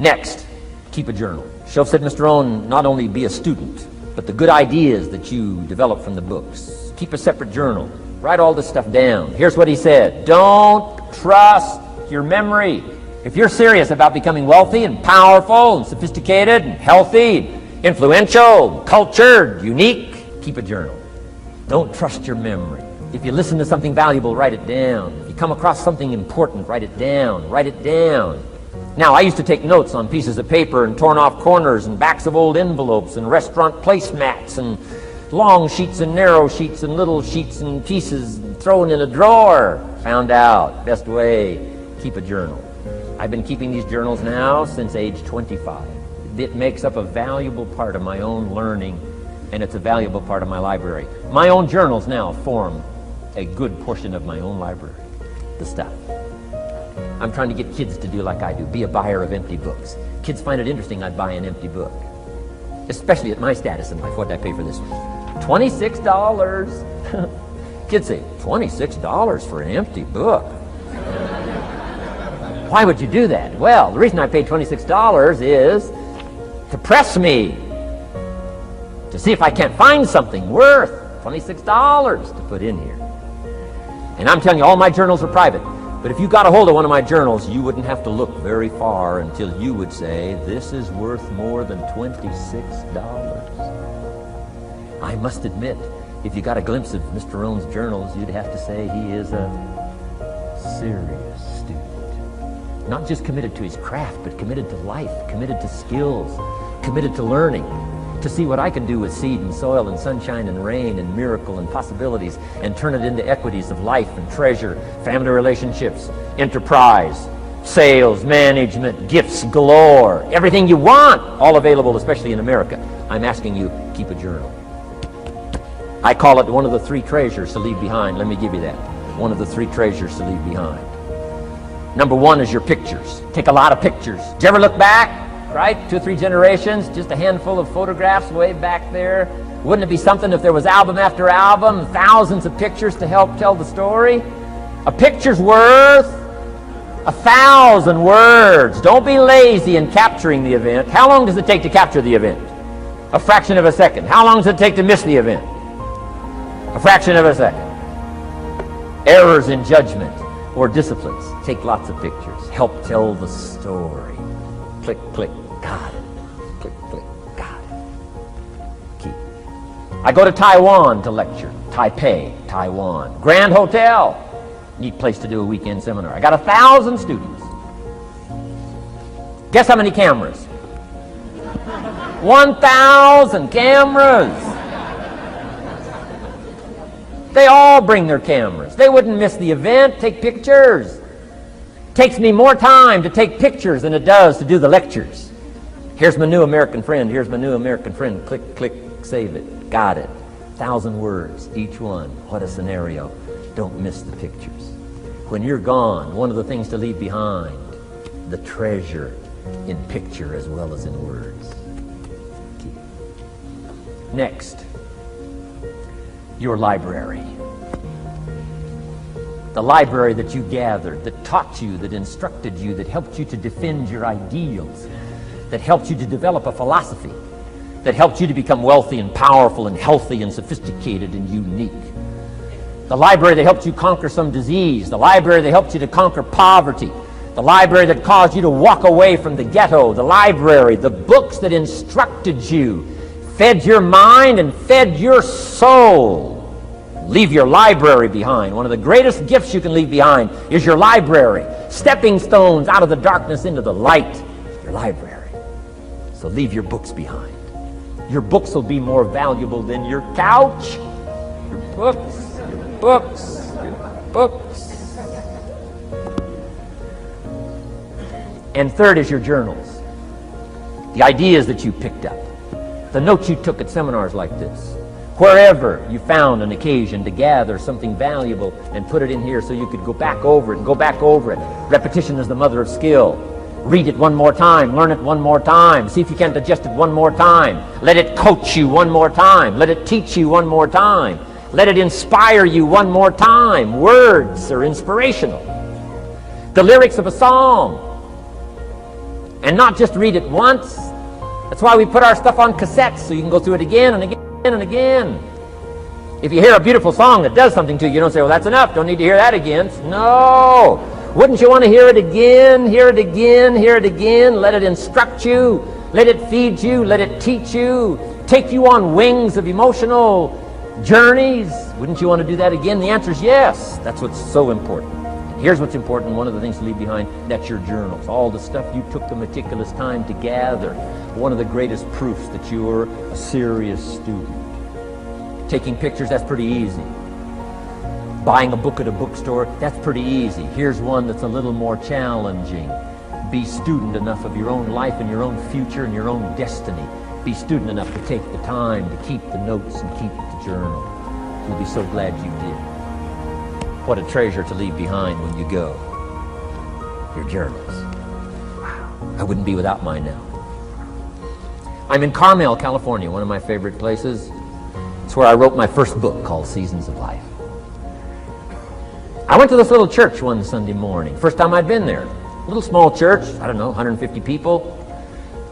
Next, keep a journal. Shoaff said, Mr. Rohn, not only be a student, but the good ideas that you develop from the books. Keep a separate journal. Write all this stuff down. Here's what he said. Don't trust your memory. If you're serious about becoming wealthy and powerful and sophisticated and healthy, influential, cultured, unique, keep a journal. Don't trust your memory. If you listen to something valuable, write it down. If you come across something important, write it down. Write it down. Now, I used to take notes on pieces of paper and torn off corners and backs of old envelopes and restaurant placemats and long sheets and narrow sheets and little sheets and pieces thrown in a drawer. Found out, best way, keep a journal. I've been keeping these journals now since age 25. It makes up a valuable part of my own learning, and it's a valuable part of my library. My own journals now form a good portion of my own library, the stuff. I'm trying to get kids to do like I do, be a buyer of empty books. Kids find it interesting I'd buy an empty book, especially at my status in life. What did I pay for this one? $26. Kids say, $26 for an empty book? Why would you do that? Well, the reason I paid $26 is to press me, to see if I can't find something worth $26 to put in here. And I'm telling you, all my journals are private. But if you got a hold of one of my journals, you wouldn't have to look very far until you would say, this is worth more than $26. I must admit, if you got a glimpse of Mr. Rohn's journals, you'd have to say he is a serious student. Not just committed to his craft, but committed to life, committed to skills, committed to learning, to see what I can do with seed and soil and sunshine and rain and miracle and possibilities and turn it into equities of life and treasure, family relationships, enterprise, sales, management, gifts galore, everything you want, all available, especially in America. I'm asking you, keep a journal. I call it one of the 3 treasures to leave behind. Let me give you that. One of the 3 treasures to leave behind. Number 1 is your pictures. Take a lot of pictures. Did you ever look back? Right? 2 or 3 generations, just a handful of photographs way back there. Wouldn't it be something if there was album after album, thousands of pictures to help tell the story? A picture's worth 1,000 words. Don't be lazy in capturing the event. How long does it take to capture the event? A fraction of a second. How long does it take to miss the event? A fraction of a second. Errors in judgment or disciplines. Take lots of pictures. Help tell the story. Click, click, got it. Click, click, got it. Keep. I go to Taiwan to lecture. Taipei, Taiwan. Grand Hotel. Neat place to do a weekend seminar. I got 1,000 students. Guess how many cameras? 1,000 cameras. They all bring their cameras. They wouldn't miss the event, take pictures. Takes me more time to take pictures than it does to do the lectures. Here's my new American friend. Here's my new American friend. Click, click, save it. Got it. 1,000 words, each one. What a scenario. Don't miss the pictures. When you're gone, one of the things to leave behind, the treasure in picture as well as in words. Next, your library. The library that you gathered, that taught you, that instructed you, that helped you to defend your ideals, that helped you to develop a philosophy, that helped you to become wealthy and powerful and healthy and sophisticated and unique. The library that helped you conquer some disease, the library that helped you to conquer poverty, the library that caused you to walk away from the ghetto, the library, the books that instructed you, fed your mind and fed your soul. Leave your library behind. One of the greatest gifts you can leave behind is your library. Stepping stones out of the darkness into the light. Your library. So leave your books behind. Your books will be more valuable than your couch. Your books, your books, your books. And third is your journals. The ideas that you picked up. The notes you took at seminars like this. Wherever you found an occasion to gather something valuable and put it in here so you could go back over it and go back over it. Repetition is the mother of skill. Read it one more time. Learn it one more time. See if you can digest it one more time. Let it coach you one more time. Let it teach you one more time. Let it inspire you one more time. Words are inspirational. The lyrics of a song And not just read it once. That's why we put our stuff on cassettes, so you can go through it again and again and again. If you hear a beautiful song that does something to you, you don't say, well, that's enough, don't need to hear that again. No! Wouldn't you want to hear it again, hear it again, hear it again? Let it instruct you, let it feed you, let it teach you, take you on wings of emotional journeys. Wouldn't you want to do that again? The answer is yes. That's what's so important. And here's what's important, one of the things to leave behind, that's your journals. All the stuff you took the meticulous time to gather. One of the greatest proofs that you're a serious student. Taking pictures, that's pretty easy. Buying a book at a bookstore, that's pretty easy. Here's one that's a little more challenging. Be student enough of your own life and your own future and your own destiny. Be student enough to take the time to keep the notes and keep the journal. You'll be so glad you did. What a treasure to leave behind when you go. Your journals. Wow. I wouldn't be without mine now. I'm in Carmel, California, one of my favorite places. It's where I wrote my first book called Seasons of Life. I went to this little church one Sunday morning. First time I'd been there. Little small church, I don't know, 150 people.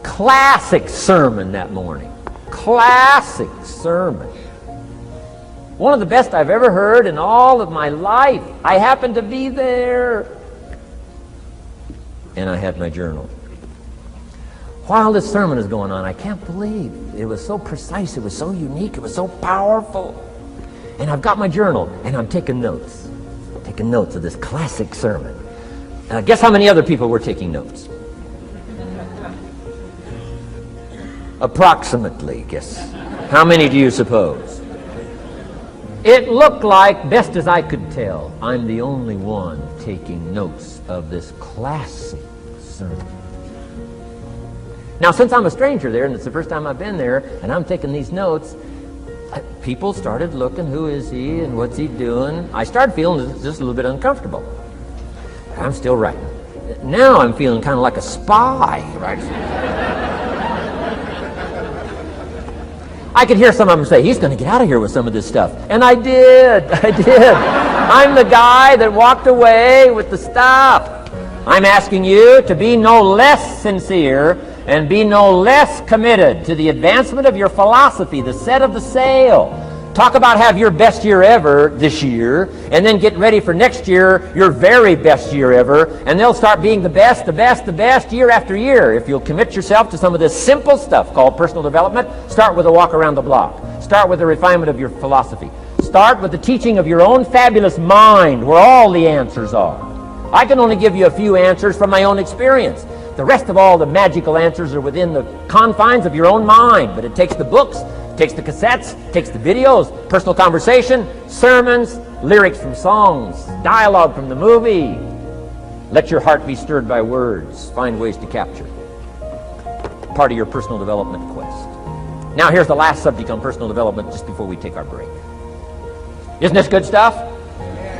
Classic sermon that morning. Classic sermon. One of the best I've ever heard in all of my life. I happened to be there. And I had my journal. While this sermon is going on, I can't believe it was so precise, it was so unique, it was so powerful. And I've got my journal, and I'm taking notes. Taking notes of this classic sermon. Guess how many other people were taking notes? Approximately, guess. How many do you suppose? It looked like, best as I could tell, I'm the only one taking notes of this classic sermon. Now, since I'm a stranger there, and it's the first time I've been there, and I'm taking these notes, people started looking, who is he and what's he doing? I started feeling just a little bit uncomfortable. I'm still writing. Now I'm feeling kind of like a spy, right? I could hear some of them say, he's going to get out of here with some of this stuff. And I did. I'm the guy that walked away with the stuff. I'm asking you to be no less sincere and be no less committed to the advancement of your philosophy, the set of the sail. Talk about have your best year ever this year, and then get ready for next year, your very best year ever, and they'll start being the best year after year. If you'll commit yourself to some of this simple stuff called personal development, start with a walk around the block. Start with the refinement of your philosophy. Start with the teaching of your own fabulous mind, where all the answers are. I can only give you a few answers from my own experience. The rest of all the magical answers are within the confines of your own mind, but it takes the books, takes the cassettes, takes the videos, personal conversation, sermons, lyrics from songs, dialogue from the movie. Let your heart be stirred by words. Find ways to capture. Part of your personal development quest. Now here's the last subject on personal development just before we take our break. Isn't this good stuff?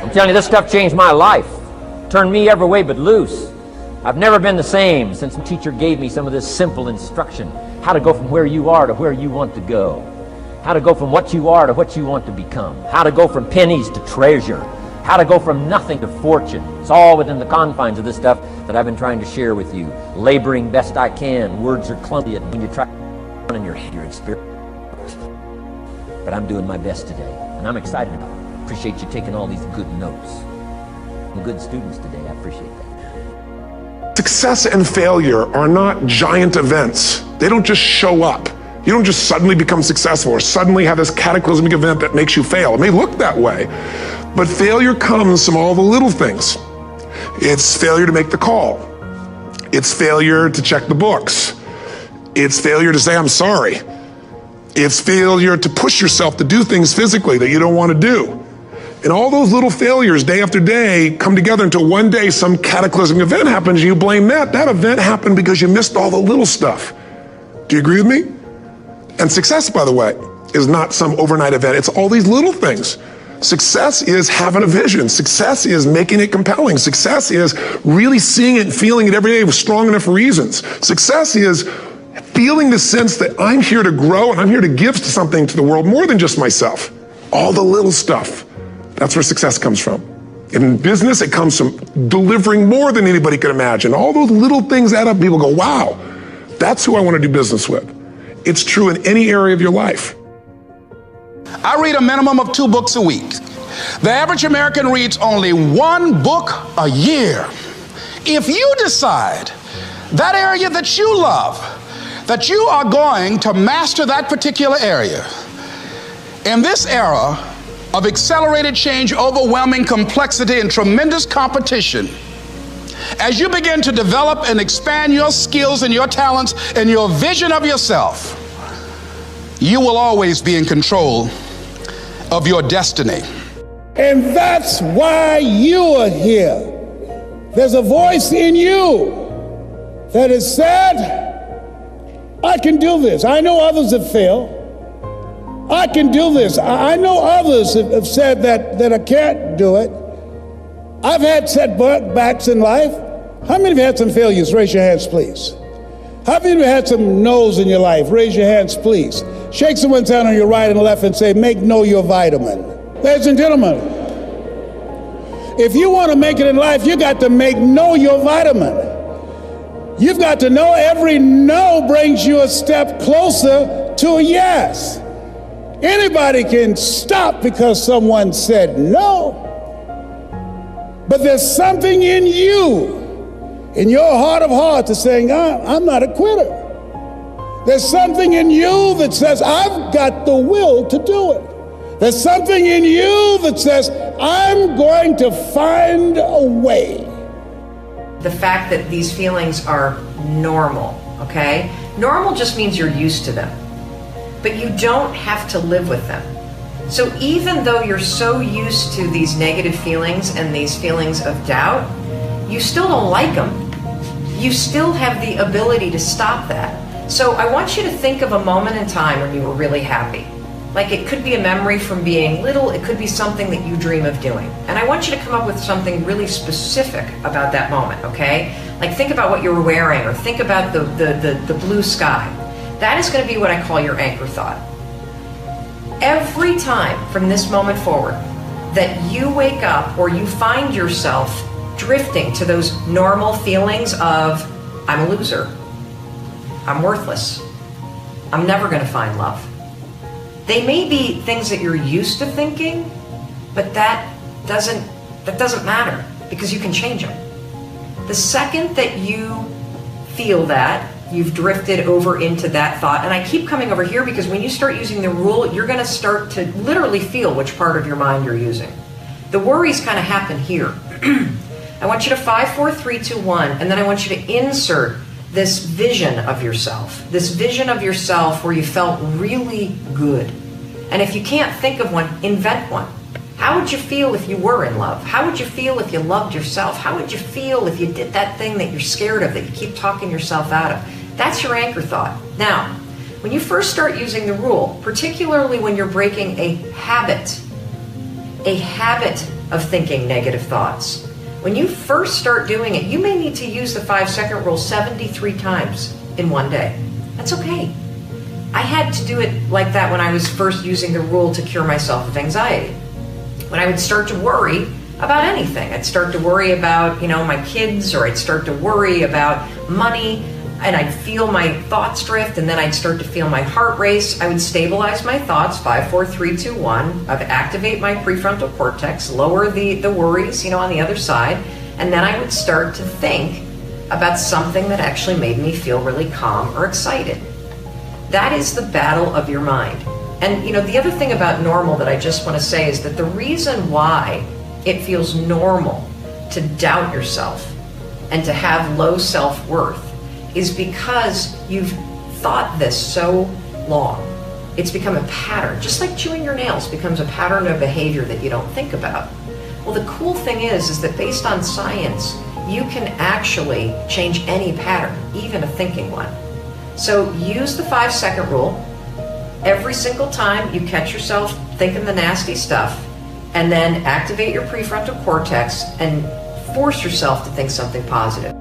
I'm telling you, this stuff changed my life. Turned me every way but loose. I've never been the same since the teacher gave me some of this simple instruction. How to go from where you are to where you want to go. How to go from what you are to what you want to become. How to go from pennies to treasure. How to go from nothing to fortune. It's all within the confines of this stuff that I've been trying to share with you. Laboring best I can. Words are clumsy when you try in your head, your experience. But I'm doing my best today, and I'm excited about it. Appreciate you taking all these good notes. I'm good students today. I appreciate that. Success and failure are not giant events. They don't just show up. You don't just suddenly become successful or suddenly have this cataclysmic event that makes you fail. It may look that way, but failure comes from all the little things. It's failure to make the call. It's failure to check the books. It's failure to say, I'm sorry. It's failure to push yourself to do things physically that you don't want to do. And all those little failures day after day come together until one day some cataclysmic event happens and you blame that. That event happened because you missed all the little stuff. Do you agree with me? And success, by the way, is not some overnight event. It's all these little things. Success is having a vision. Success is making it compelling. Success is really seeing it and feeling it every day with strong enough reasons. Success is feeling the sense that I'm here to grow and I'm here to give something to the world more than just myself. All the little stuff. That's where success comes from. In business, it comes from delivering more than anybody could imagine. All those little things add up. People go, wow, that's who I want to do business with. It's true in any area of your life. I read a minimum of 2 books a week. The average American reads only 1 book a year. If you decide that area that you love, that you are going to master that particular area, in this era of accelerated change, overwhelming complexity, and tremendous competition, as you begin to develop and expand your skills and your talents and your vision of yourself, you will always be in control of your destiny. And that's why you are here. There's a voice in you that has said, I can do this. I know others have failed. I can do this. I know others have said that I can't do it. I've had setbacks in life. How many of you had some failures? Raise your hands, please. How many of you had some no's in your life? Raise your hands, please. Shake someone's hand on your right and left and say, make no your vitamin. Ladies and gentlemen, if you want to make it in life, you got to make no your vitamin. You've got to know every no brings you a step closer to a yes. Anybody can stop because someone said no. But there's something in you, in your heart of hearts, that's saying, I'm not a quitter. There's something in you that says, I've got the will to do it. There's something in you that says, I'm going to find a way. The fact that these feelings are normal, okay? Normal just means you're used to them, but you don't have to live with them. So even though you're so used to these negative feelings and these feelings of doubt, you still don't like them. You still have the ability to stop that. So I want you to think of a moment in time when you were really happy. Like, it could be a memory from being little, it could be something that you dream of doing. And I want you to come up with something really specific about that moment, okay? Like, think about what you were wearing, or think about the blue sky. That is going to be what I call your anchor thought. Every time from this moment forward that you wake up or you find yourself drifting to those normal feelings of, I'm a loser, I'm worthless, I'm never going to find love. They may be things that you're used to thinking, but that doesn't matter, because you can change them. The second that you feel that, you've drifted over into that thought, and I keep coming over here because when you start using the rule, you're going to start to literally feel which part of your mind you're using. The worries kind of happen here. I want you to 5, 4, 3, 2, 1, and then I want you to insert this vision of yourself. This vision of yourself where you felt really good. And if you can't think of one, invent one. How would you feel if you were in love? How would you feel if you loved yourself? How would you feel if you did that thing that you're scared of, that you keep talking yourself out of? That's your anchor thought. Now, when you first start using the rule, particularly when you're breaking a habit of thinking negative thoughts, when you first start doing it, you may need to use the 5-second rule 73 times in one day. That's okay. I had to do it like that when I was first using the rule to cure myself of anxiety. When I would start to worry about anything, I'd start to worry about, my kids, or I'd start to worry about money, and I'd feel my thoughts drift, and then I'd start to feel my heart race. I would stabilize my thoughts, 5, 4, 3, 2, 1. I'd activate my prefrontal cortex, lower the worries, on the other side, and then I would start to think about something that actually made me feel really calm or excited. That is the battle of your mind. And the other thing about normal that I just want to say is that the reason why it feels normal to doubt yourself and to have low self-worth is because you've thought this so long. It's become a pattern, just like chewing your nails becomes a pattern of behavior that you don't think about. Well, the cool thing is that based on science, you can actually change any pattern, even a thinking one. So use the 5-second rule. Every single time you catch yourself thinking the nasty stuff, and then activate your prefrontal cortex and force yourself to think something positive.